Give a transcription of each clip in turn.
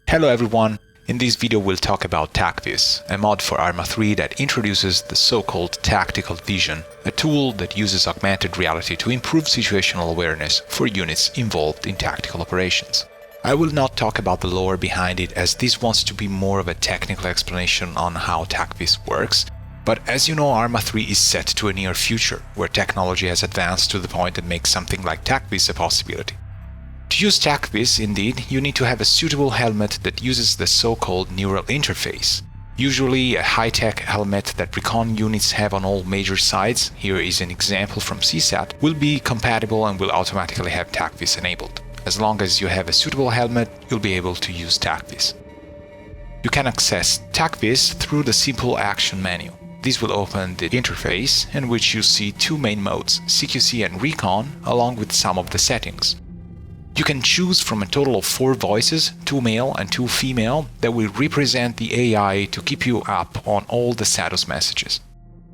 Hello everyone, in this video we'll talk about TacVis, a mod for Arma 3 that introduces the so-called tactical vision, a tool that uses augmented reality to improve situational awareness for units involved in tactical operations. I will not talk about the lore behind it, as this wants to be more of a technical explanation on how TacVis works, but as you know, Arma 3 is set to a near future, where technology has advanced to the point that makes something like TacVis a possibility. To use TacVis, indeed, you need to have a suitable helmet that uses the so-called neural interface. Usually a high-tech helmet that Recon units have on all major sites, here is an example from CSAT, will be compatible and will automatically have TacVis enabled. As long as you have a suitable helmet, you'll be able to use TacVis. You can access TacVis through the simple action menu. This will open the interface, in which you see two main modes, CQC and Recon, along with some of the settings. You can choose from a total of 4 voices, 2 male and 2 female, that will represent the AI to keep you up on all the status messages.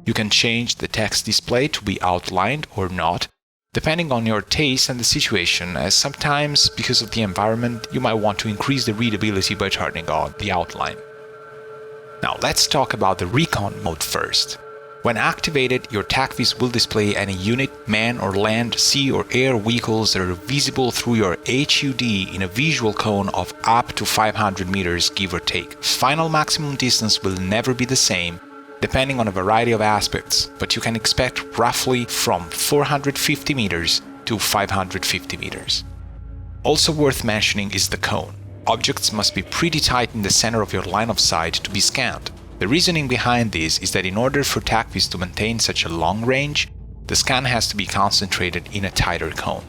You can change the text display to be outlined or not, depending on your taste and the situation, as sometimes, because of the environment, you might want to increase the readability by turning on the outline. Now let's talk about the Recon mode first. When activated, your TacVis will display any unit, man or land, sea or air vehicles that are visible through your HUD in a visual cone of up to 500 meters, give or take. Final maximum distance will never be the same, depending on a variety of aspects, but you can expect roughly from 450 meters to 550 meters. Also worth mentioning is the cone. Objects must be pretty tight in the center of your line of sight to be scanned. The reasoning behind this is that in order for TacVis to maintain such a long range, the scan has to be concentrated in a tighter cone.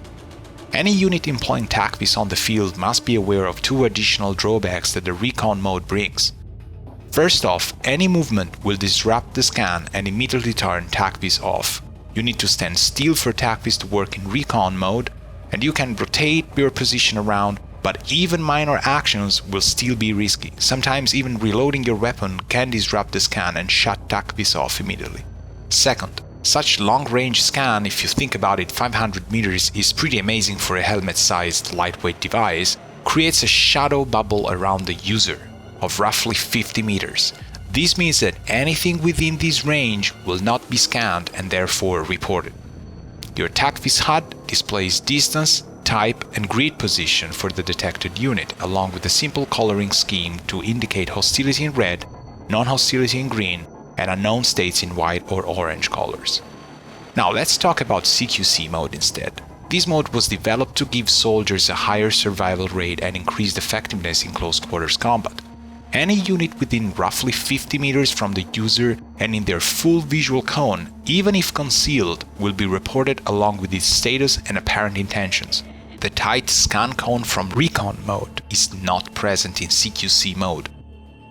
Any unit employing TacVis on the field must be aware of 2 additional drawbacks that the Recon mode brings. First off, any movement will disrupt the scan and immediately turn TacVis off. You need to stand still for TacVis to work in Recon mode, and you can rotate your position around, but even minor actions will still be risky. Sometimes even reloading your weapon can disrupt the scan and shut TacVis off immediately. Second, such long-range scan, if you think about it, 500 meters is pretty amazing for a helmet-sized lightweight device, creates a shadow bubble around the user of roughly 50 meters. This means that anything within this range will not be scanned and therefore reported. Your TacVis HUD displays distance, type and grid position for the detected unit, along with a simple coloring scheme to indicate hostility in red, non-hostility in green, and unknown states in white or orange colors. Now let's talk about CQC mode instead. This mode was developed to give soldiers a higher survival rate and increased effectiveness in close quarters combat. Any unit within roughly 50 meters from the user and in their full visual cone, even if concealed, will be reported along with its status and apparent intentions. The tight scan cone from Recon mode is not present in CQC mode.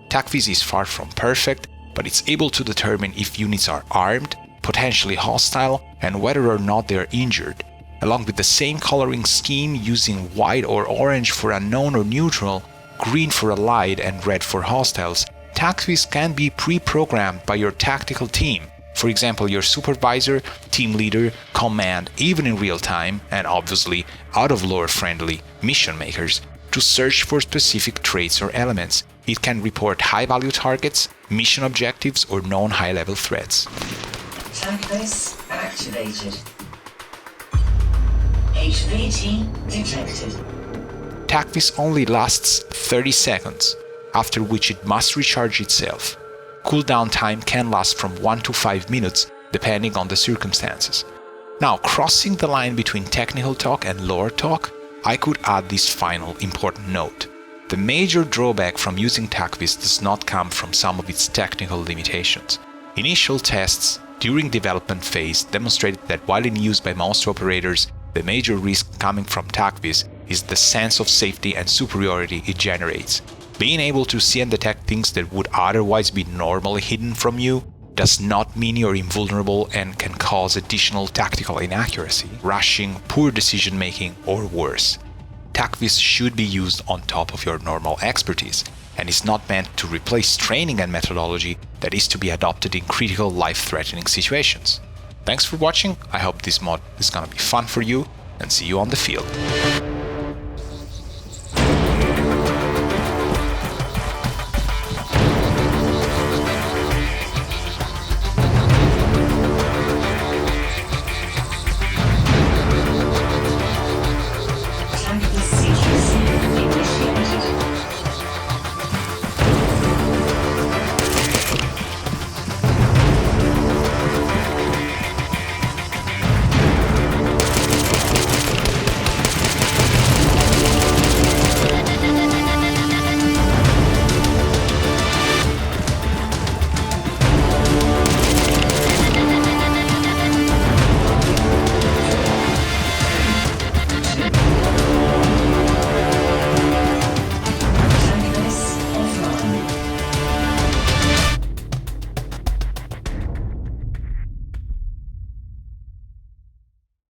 TacVis is far from perfect, but it's able to determine if units are armed, potentially hostile, and whether or not they are injured. Along with the same coloring scheme using white or orange for unknown or neutral, green for allied and red for hostiles, TacVis can be pre-programmed by your tactical team. For example, your supervisor, team leader, command, even in real time, and obviously out-of-lore friendly mission makers, to search for specific traits or elements. It can report high-value targets, mission objectives, or known high-level threats. TacVis activated. HVT detected. TacVis only lasts 30 seconds, after which it must recharge itself. Cooldown time can last from 1 to 5 minutes, depending on the circumstances. Now, crossing the line between technical talk and lore talk, I could add this final important note. The major drawback from using TacVis does not come from some of its technical limitations. Initial tests during development phase demonstrated that while in use by most operators, the major risk coming from TacVis is the sense of safety and superiority it generates. Being able to see and detect things that would otherwise be normally hidden from you does not mean you're invulnerable and can cause additional tactical inaccuracy, rushing, poor decision-making, or worse. TacVis should be used on top of your normal expertise, and is not meant to replace training and methodology that is to be adopted in critical life-threatening situations. Thanks for watching, I hope this mod is gonna be fun for you, and see you on the field.